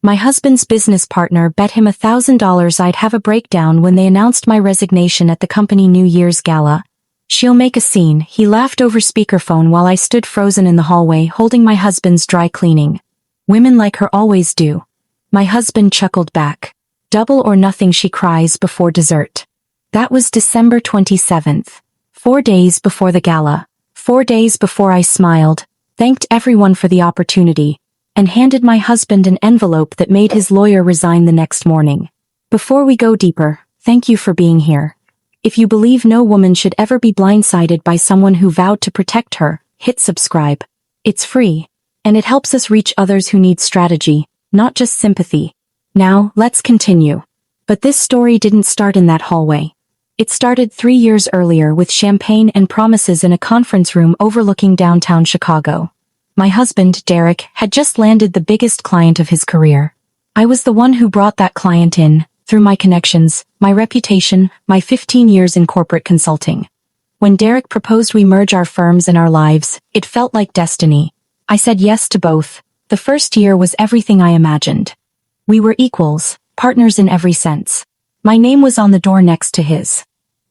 My husband's business partner bet him $1,000 I'd have a breakdown when they announced my resignation at the company New Year's Gala. "She'll make a scene," he laughed over speakerphone while I stood frozen in the hallway holding my husband's dry cleaning. "Women like her always do." My husband chuckled back. "Double or nothing," she cries before dessert. That was December 27th. 4 days before the gala. 4 days before I smiled, thanked everyone for the opportunity, and handed my husband an envelope that made his lawyer resign the next morning. Before we go deeper, thank you for being here. If you believe no woman should ever be blindsided by someone who vowed to protect her, hit subscribe. It's free, and it helps us reach others who need strategy, not just sympathy. Now, let's continue. But this story didn't start in that hallway. It started 3 years earlier with champagne and promises in a conference room overlooking downtown Chicago. My husband, Derek, had just landed the biggest client of his career. I was the one who brought that client in, through my connections, my reputation, my 15 years in corporate consulting. When Derek proposed we merge our firms and our lives, it felt like destiny. I said yes to both. The first year was everything I imagined. We were equals, partners in every sense. My name was on the door next to his.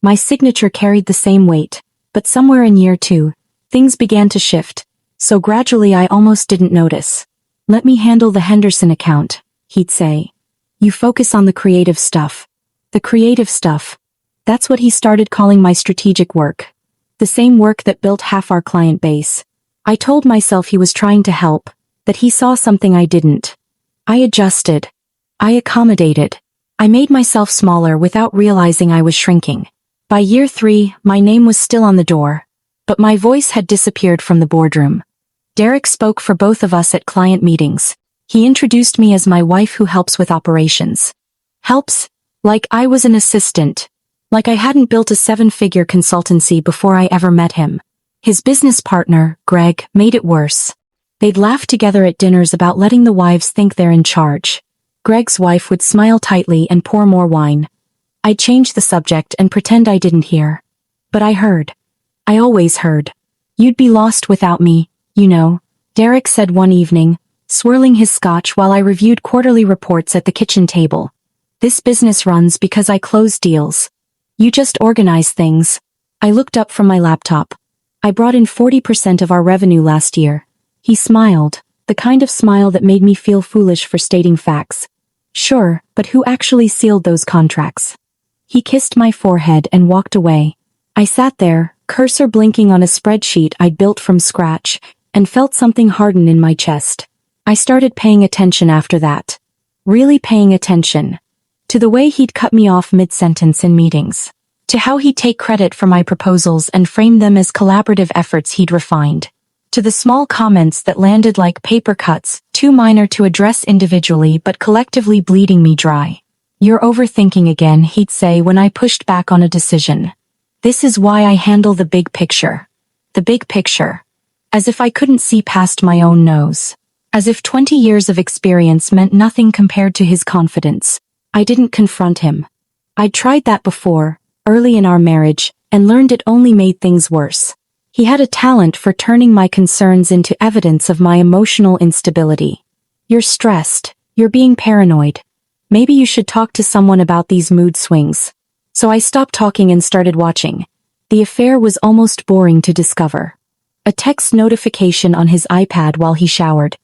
My signature carried the same weight, but somewhere in year 2, things began to shift, so gradually I almost didn't notice. "Let me handle the Henderson account," he'd say. "You focus on the creative stuff." The creative stuff. That's what he started calling my strategic work. The same work that built half our client base. I told myself he was trying to help, that he saw something I didn't. I adjusted. I accommodated. I made myself smaller without realizing I was shrinking. By year 3, my name was still on the door, but my voice had disappeared from the boardroom. Derek spoke for both of us at client meetings. He introduced me as my wife who helps with operations. Helps? Like I was an assistant. Like I hadn't built a 7-figure consultancy before I ever met him. His business partner, Greg, made it worse. They'd laugh together at dinners about letting the wives think they're in charge. Greg's wife would smile tightly and pour more wine. I'd change the subject and pretend I didn't hear. But I heard. I always heard. "You'd be lost without me, you know," Derek said one evening, swirling his scotch while I reviewed quarterly reports at the kitchen table. "This business runs because I close deals. You just organize things." I looked up from my laptop. "I brought in 40% of our revenue last year." He smiled, the kind of smile that made me feel foolish for stating facts. "Sure, but who actually sealed those contracts?" He kissed my forehead and walked away. I sat there, cursor blinking on a spreadsheet I'd built from scratch, and felt something harden in my chest. I started paying attention after that. Really paying attention. To the way he'd cut me off mid-sentence in meetings. To how he'd take credit for my proposals and frame them as collaborative efforts he'd refined. To the small comments that landed like paper cuts, too minor to address individually but collectively bleeding me dry. "You're overthinking again," he'd say when I pushed back on a decision. "This is why I handle the big picture." The big picture. As if I couldn't see past my own nose. As if 20 years of experience meant nothing compared to his confidence. I didn't confront him. I'd tried that before, early in our marriage, and learned it only made things worse. He had a talent for turning my concerns into evidence of my emotional instability. "You're stressed. You're being paranoid. Maybe you should talk to someone about these mood swings." So I stopped talking and started watching. The affair was almost boring to discover. A text notification on his iPad while he showered.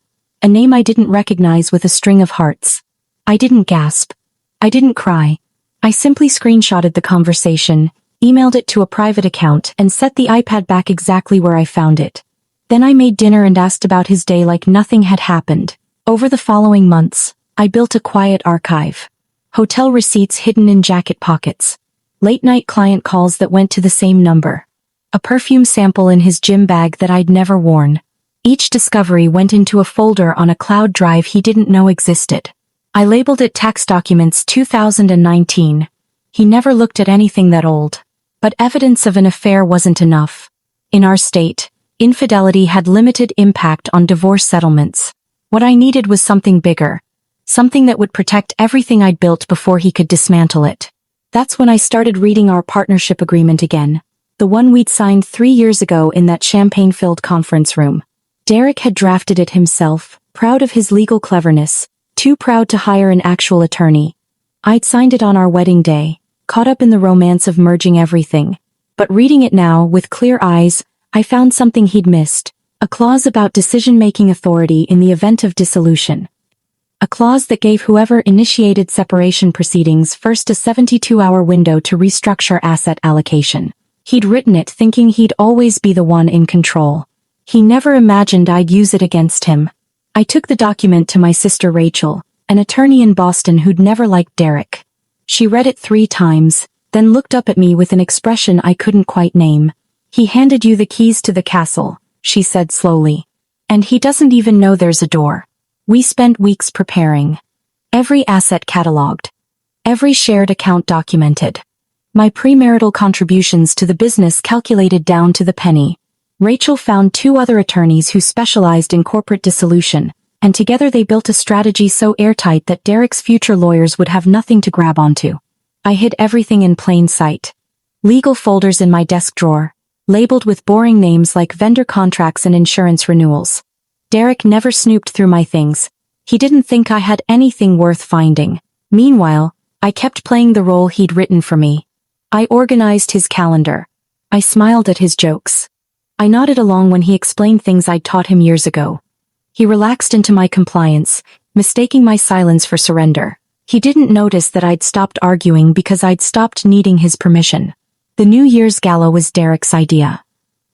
A name I didn't recognize with a string of hearts. I didn't gasp. I didn't cry. I simply screenshotted the conversation, emailed it to a private account, and set the iPad back exactly where I found it. Then I made dinner and asked about his day like nothing had happened. Over the following months, I built a quiet archive. Hotel receipts hidden in jacket pockets. Late-night client calls that went to the same number. A perfume sample in his gym bag that I'd never worn. Each discovery went into a folder on a cloud drive he didn't know existed. I labeled it Tax Documents 2019. He never looked at anything that old. But evidence of an affair wasn't enough. In our state, infidelity had limited impact on divorce settlements. What I needed was something bigger. Something that would protect everything I'd built before he could dismantle it. That's when I started reading our partnership agreement again. The one we'd signed 3 years ago in that champagne-filled conference room. Derek had drafted it himself, proud of his legal cleverness, too proud to hire an actual attorney. I'd signed it on our wedding day, caught up in the romance of merging everything. But reading it now, with clear eyes, I found something he'd missed. A clause about decision-making authority in the event of dissolution. A clause that gave whoever initiated separation proceedings first a 72-hour window to restructure asset allocation. He'd written it thinking he'd always be the one in control. He never imagined I'd use it against him. I took the document to my sister Rachel, an attorney in Boston who'd never liked Derek. She read it 3 times, then looked up at me with an expression I couldn't quite name. "He handed you the keys to the castle," she said slowly. "And he doesn't even know there's a door." We spent weeks preparing. Every asset cataloged. Every shared account documented. My premarital contributions to the business calculated down to the penny. Rachel found 2 other attorneys who specialized in corporate dissolution, and together they built a strategy so airtight that Derek's future lawyers would have nothing to grab onto. I hid everything in plain sight. Legal folders in my desk drawer, labeled with boring names like vendor contracts and insurance renewals. Derek never snooped through my things. He didn't think I had anything worth finding. Meanwhile, I kept playing the role he'd written for me. I organized his calendar. I smiled at his jokes. I nodded along when he explained things I'd taught him years ago. He relaxed into my compliance, mistaking my silence for surrender. He didn't notice that I'd stopped arguing because I'd stopped needing his permission. The New Year's Gala was Derek's idea.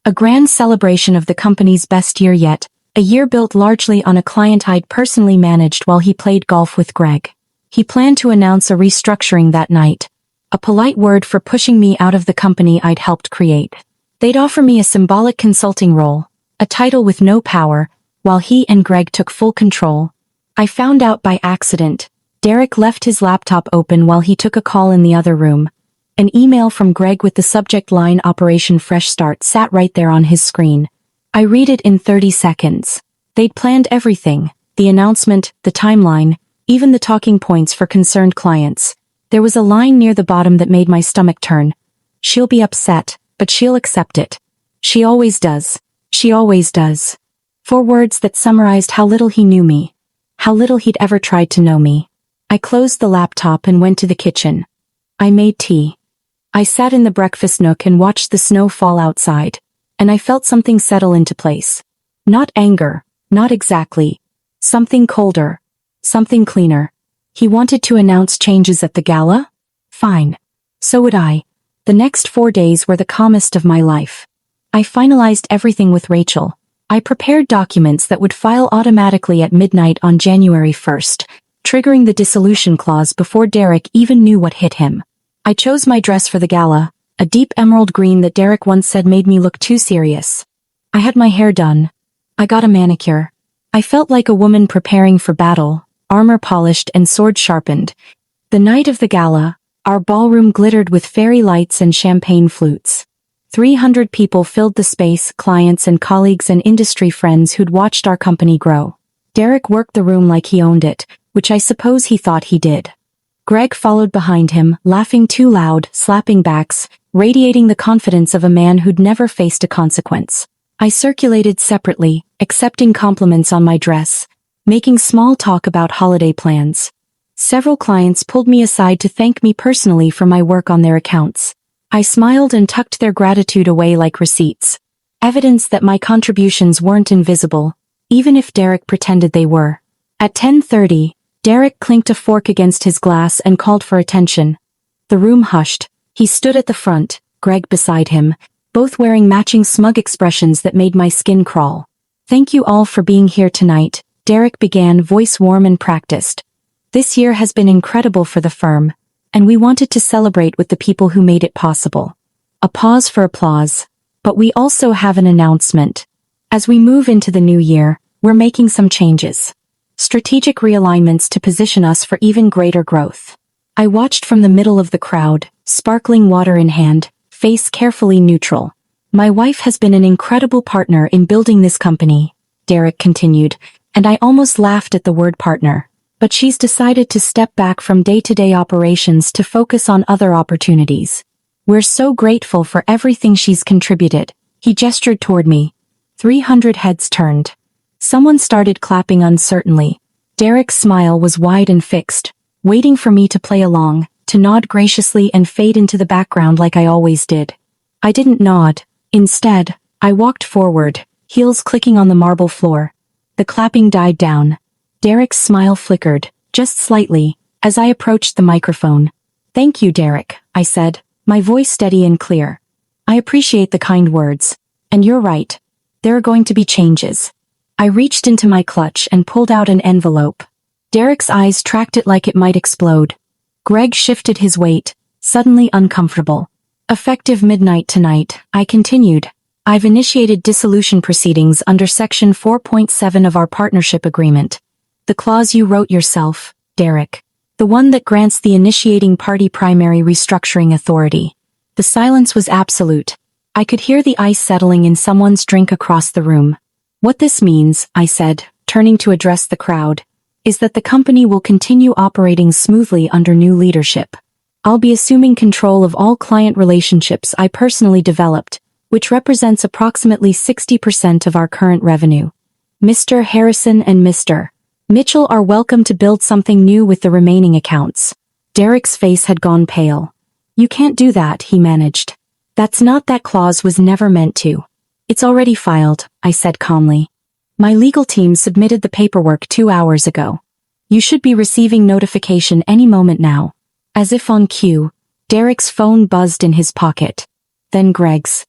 A grand celebration of the company's best year yet, a year built largely on a client I'd personally managed while he played golf with Greg. He planned to announce a restructuring that night, a polite word for pushing me out of the company I'd helped create. They'd offer me a symbolic consulting role, a title with no power, while he and Greg took full control. I found out by accident. Derek left his laptop open while he took a call in the other room. An email from Greg with the subject line Operation Fresh Start sat right there on his screen. I read it in 30 seconds. They'd planned everything, the announcement, the timeline, even the talking points for concerned clients. There was a line near the bottom that made my stomach turn. "She'll be upset, but she'll accept it. She always does. She always does." 4 words that summarized how little he knew me. How little he'd ever tried to know me. I closed the laptop and went to the kitchen. I made tea. I sat in the breakfast nook and watched the snow fall outside, and I felt something settle into place. Not anger, not exactly. Something colder. Something cleaner. He wanted to announce changes at the gala? Fine. So would I. The next 4 days were the calmest of my life. I finalized everything with Rachel. I prepared documents that would file automatically at midnight on January 1st, triggering the dissolution clause before Derek even knew what hit him. I chose my dress for the gala, a deep emerald green that Derek once said made me look too serious. I had my hair done. I got a manicure. I felt like a woman preparing for battle, armor polished and sword sharpened. The night of the gala, our ballroom glittered with fairy lights and champagne flutes. 300 people filled the space, clients and colleagues and industry friends who'd watched our company grow. Derek worked the room like he owned it, which I suppose he thought he did. Greg followed behind him, laughing too loud, slapping backs, radiating the confidence of a man who'd never faced a consequence. I circulated separately, accepting compliments on my dress, making small talk about holiday plans. Several clients pulled me aside to thank me personally for my work on their accounts. I smiled and tucked their gratitude away like receipts. Evidence that my contributions weren't invisible, even if Derek pretended they were. At 10:30, Derek clinked a fork against his glass and called for attention. The room hushed. He stood at the front, Greg beside him, both wearing matching smug expressions that made my skin crawl. "Thank you all for being here tonight," Derek began, voice warm and practiced. "This year has been incredible for the firm, and we wanted to celebrate with the people who made it possible." A pause for applause. "But we also have an announcement. As we move into the new year, we're making some changes. Strategic realignments to position us for even greater growth." I watched from the middle of the crowd, sparkling water in hand, face carefully neutral. "My wife has been an incredible partner in building this company," Derek continued, and I almost laughed at the word partner. "But she's decided to step back from day-to-day operations to focus on other opportunities. We're so grateful for everything she's contributed." He gestured toward me. 300 heads turned. Someone started clapping uncertainly. Derek's smile was wide and fixed, waiting for me to play along, to nod graciously and fade into the background like I always did. I didn't nod. Instead, I walked forward, heels clicking on the marble floor. The clapping died down. Derek's smile flickered, just slightly, as I approached the microphone. "Thank you, Derek," I said, my voice steady and clear. "I appreciate the kind words. And you're right. There are going to be changes." I reached into my clutch and pulled out an envelope. Derek's eyes tracked it like it might explode. Greg shifted his weight, suddenly uncomfortable. "Effective midnight tonight," I continued. "I've initiated dissolution proceedings under Section 4.7 of our partnership agreement. The clause you wrote yourself, Derek. The one that grants the initiating party primary restructuring authority." The silence was absolute. I could hear the ice settling in someone's drink across the room. "What this means," I said, turning to address the crowd, "is that the company will continue operating smoothly under new leadership. I'll be assuming control of all client relationships I personally developed, which represents approximately 60% of our current revenue. Mr. Harrison and Mr. Mitchell are welcome to build something new with the remaining accounts." Derek's face had gone pale. "You can't do that," he managed. That clause was never meant to." "It's already filed," I said calmly. "My legal team submitted the paperwork 2 hours ago. You should be receiving notification any moment now." As if on cue, Derek's phone buzzed in his pocket. Then Greg's.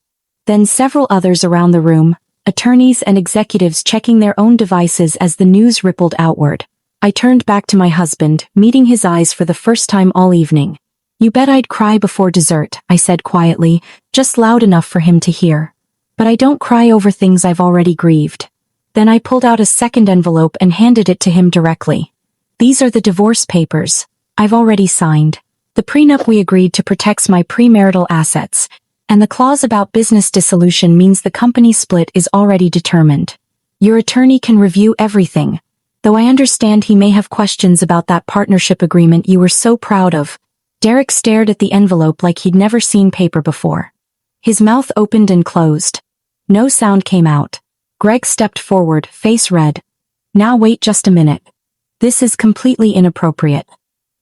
Then several others around the room, attorneys and executives checking their own devices as the news rippled outward. I turned back to my husband, meeting his eyes for the first time all evening. "You bet I'd cry before dessert," I said quietly, just loud enough for him to hear. "But I don't cry over things I've already grieved." Then I pulled out a second envelope and handed it to him directly. "These are the divorce papers. I've already signed. The prenup we agreed to protects my premarital assets, and the clause about business dissolution means the company split is already determined. Your attorney can review everything, though I understand he may have questions about that partnership agreement you were so proud of." Derek stared at the envelope like he'd never seen paper before. His mouth opened and closed. No sound came out. Greg stepped forward, face red. "Now wait just a minute. This is completely inappropriate.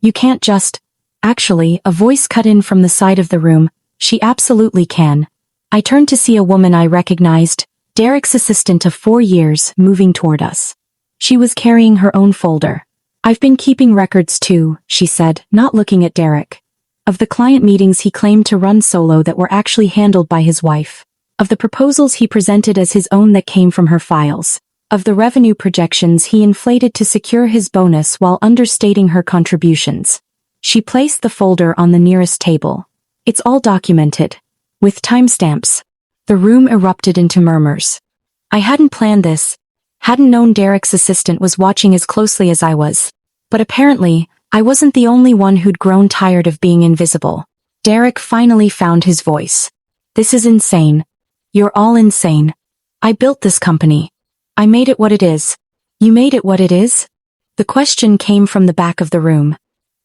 You can't just—" Actually, a voice cut in from the side of the room. "She absolutely can." I turned to see a woman I recognized, Derek's assistant of 4 years, moving toward us. She was carrying her own folder. "I've been keeping records too," she said, not looking at Derek. "Of the client meetings he claimed to run solo that were actually handled by his wife. Of the proposals he presented as his own that came from her files. Of the revenue projections he inflated to secure his bonus while understating her contributions." She placed the folder on the nearest table. "It's all documented. With timestamps." The room erupted into murmurs. I hadn't planned this. Hadn't known Derek's assistant was watching as closely as I was. But apparently, I wasn't the only one who'd grown tired of being invisible. Derek finally found his voice. "This is insane. You're all insane. I built this company. I made it what it is." "You made it what it is?" The question came from the back of the room.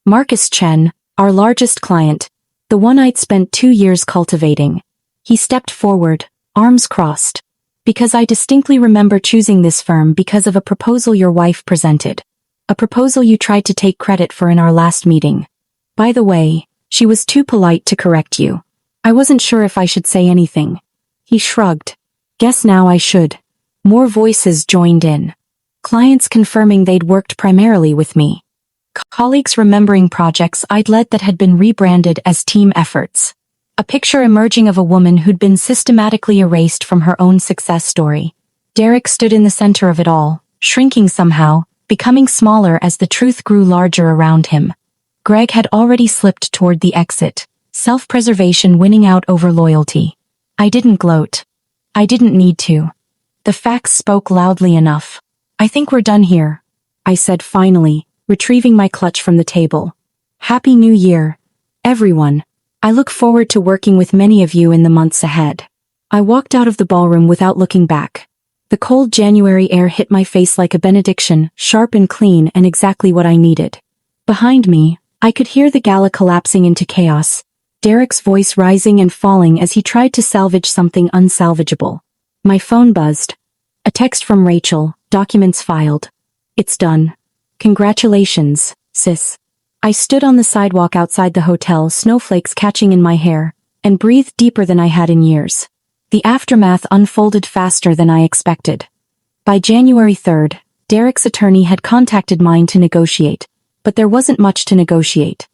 Marcus Chen, our largest client, the one I'd spent 2 years cultivating. He stepped forward, arms crossed. "Because I distinctly remember choosing this firm because of a proposal your wife presented. A proposal you tried to take credit for in our last meeting. By the way, she was too polite to correct you. I wasn't sure if I should say anything." He shrugged. "Guess now I should." More voices joined in. Clients confirming they'd worked primarily with me. Colleagues remembering projects I'd led that had been rebranded as team efforts. A picture emerging of a woman who'd been systematically erased from her own success story. Derek stood in the center of it all, shrinking somehow, becoming smaller as the truth grew larger around him. Greg had already slipped toward the exit, self-preservation winning out over loyalty. I didn't gloat. I didn't need to. The facts spoke loudly enough. "I think we're done here," I said finally, retrieving my clutch from the table. "Happy New Year, everyone. I look forward to working with many of you in the months ahead." I walked out of the ballroom without looking back. The cold January air hit my face like a benediction, sharp and clean and exactly what I needed. Behind me, I could hear the Gala collapsing into chaos, Derek's voice rising and falling as he tried to salvage something unsalvageable. My phone buzzed. A text from Rachel, documents filed. "It's done." Congratulations, sis. I stood on the sidewalk outside the hotel, snowflakes catching in my hair, and breathed deeper than I had in years. The aftermath unfolded faster than I expected. By January 3rd, Derek's attorney had contacted mine to negotiate, but there wasn't much to negotiate.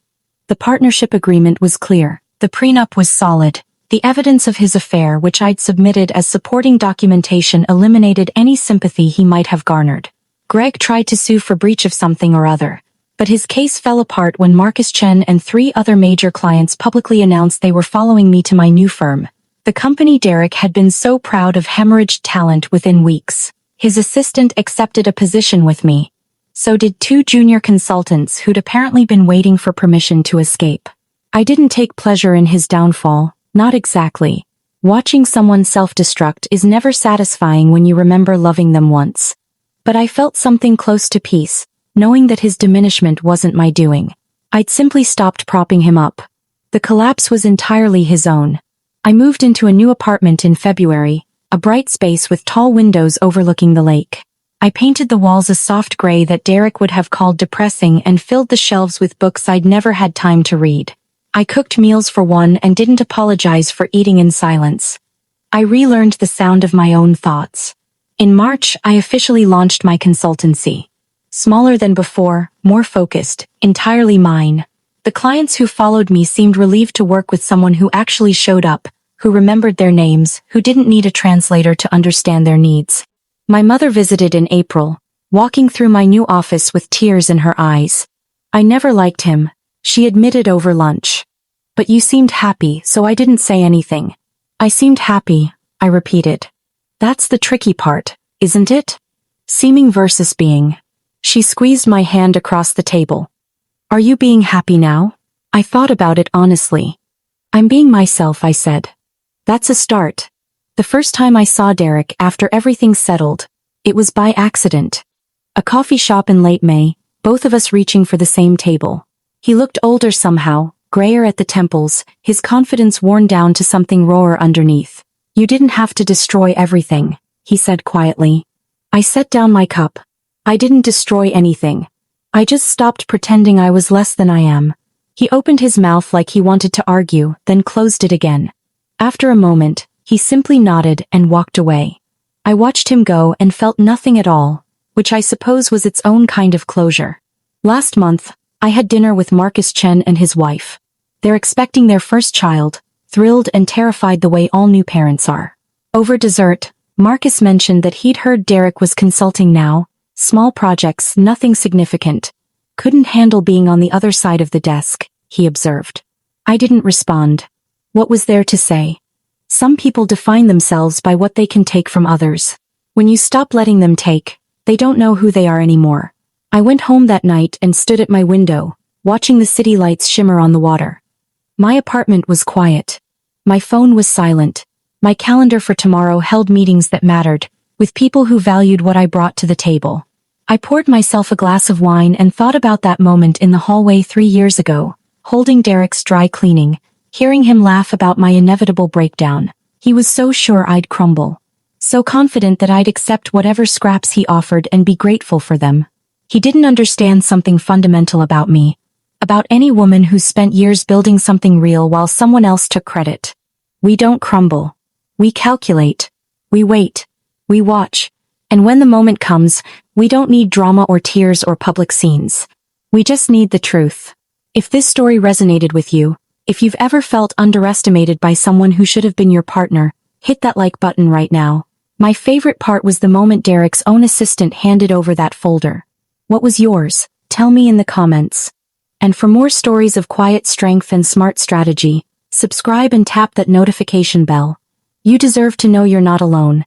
The partnership agreement was clear. The prenup was solid. The evidence of his affair, which I'd submitted as supporting documentation, eliminated any sympathy he might have garnered. Greg tried to sue for breach of something or other, but his case fell apart when Marcus Chen and 3 other major clients publicly announced they were following me to my new firm. The company Derek had been so proud of hemorrhaged talent within weeks. His assistant accepted a position with me. So did 2 junior consultants who'd apparently been waiting for permission to escape. I didn't take pleasure in his downfall, not exactly. Watching someone self-destruct is never satisfying when you remember loving them once. But I felt something close to peace, knowing that his diminishment wasn't my doing. I'd simply stopped propping him up. The collapse was entirely his own. I moved into a new apartment in February, a bright space with tall windows overlooking the lake. I painted the walls a soft gray that Derek would have called depressing and filled the shelves with books I'd never had time to read. I cooked meals for one and didn't apologize for eating in silence. I relearned the sound of my own thoughts. In March, I officially launched my consultancy. Smaller than before, more focused, entirely mine. The clients who followed me seemed relieved to work with someone who actually showed up, who remembered their names, who didn't need a translator to understand their needs. My mother visited in April, walking through my new office with tears in her eyes. I never liked him, she admitted over lunch. But you seemed happy, so I didn't say anything. I seemed happy, I repeated. That's the tricky part, isn't it? Seeming versus being. She squeezed my hand across the table. Are you being happy now? I thought about it honestly. I'm being myself, I said. That's a start. The first time I saw Derek after everything settled, it was by accident. A coffee shop in late May, both of us reaching for the same table. He looked older somehow, grayer at the temples, his confidence worn down to something rawer underneath. You didn't have to destroy everything, he said quietly. I set down my cup. I didn't destroy anything. I just stopped pretending I was less than I am. He opened his mouth like he wanted to argue, then closed it again. After a moment, he simply nodded and walked away. I watched him go and felt nothing at all, which I suppose was its own kind of closure. Last month, I had dinner with Marcus Chen and his wife. They're expecting their first child, thrilled and terrified the way all new parents are. Over dessert, Marcus mentioned that he'd heard Derek was consulting now, small projects, nothing significant. Couldn't handle being on the other side of the desk, he observed. I didn't respond. What was there to say? Some people define themselves by what they can take from others. When you stop letting them take, they don't know who they are anymore. I went home that night and stood at my window, watching the city lights shimmer on the water. My apartment was quiet. My phone was silent. My calendar for tomorrow held meetings that mattered, with people who valued what I brought to the table. I poured myself a glass of wine and thought about that moment in the hallway 3 years ago, holding Derek's dry cleaning, hearing him laugh about my inevitable breakdown. He was so sure I'd crumble. So confident that I'd accept whatever scraps he offered and be grateful for them. He didn't understand something fundamental about me. About any woman who spent years building something real while someone else took credit. We don't crumble. We calculate. We wait. We watch. And when the moment comes, we don't need drama or tears or public scenes. We just need the truth. If this story resonated with you, if you've ever felt underestimated by someone who should have been your partner, hit that like button right now. My favorite part was the moment Derek's own assistant handed over that folder. What was yours? Tell me in the comments. And for more stories of quiet strength and smart strategy, subscribe and tap that notification bell. You deserve to know you're not alone.